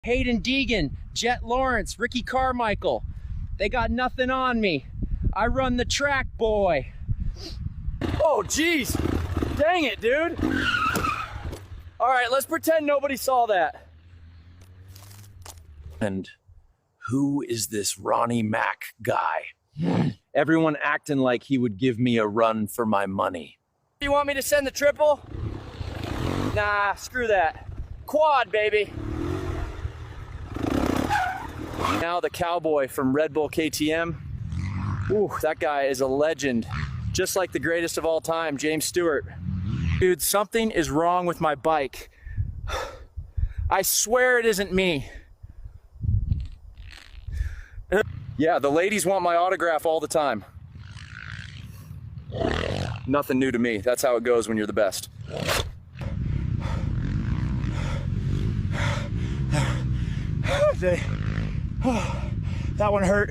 Hayden Deegan, Jet Lawrence, Ricky Carmichael. They got nothing on me. I run the track, boy. Oh, geez. Dang it, dude. All right, let's pretend nobody saw that. And who is this Ronnie Mack guy? Everyone acting like he would give me a run for my money. You want me to send the triple? Nah, screw that. Quad, baby. Now the cowboy from Red Bull KTM. Ooh, that guy is a legend. Just like the greatest of all time, James Stewart. Dude, something is wrong with my bike. I swear it isn't me. Yeah, the ladies want my autograph all the time. Nothing new to me. That's how it goes when you're the best. That one hurt.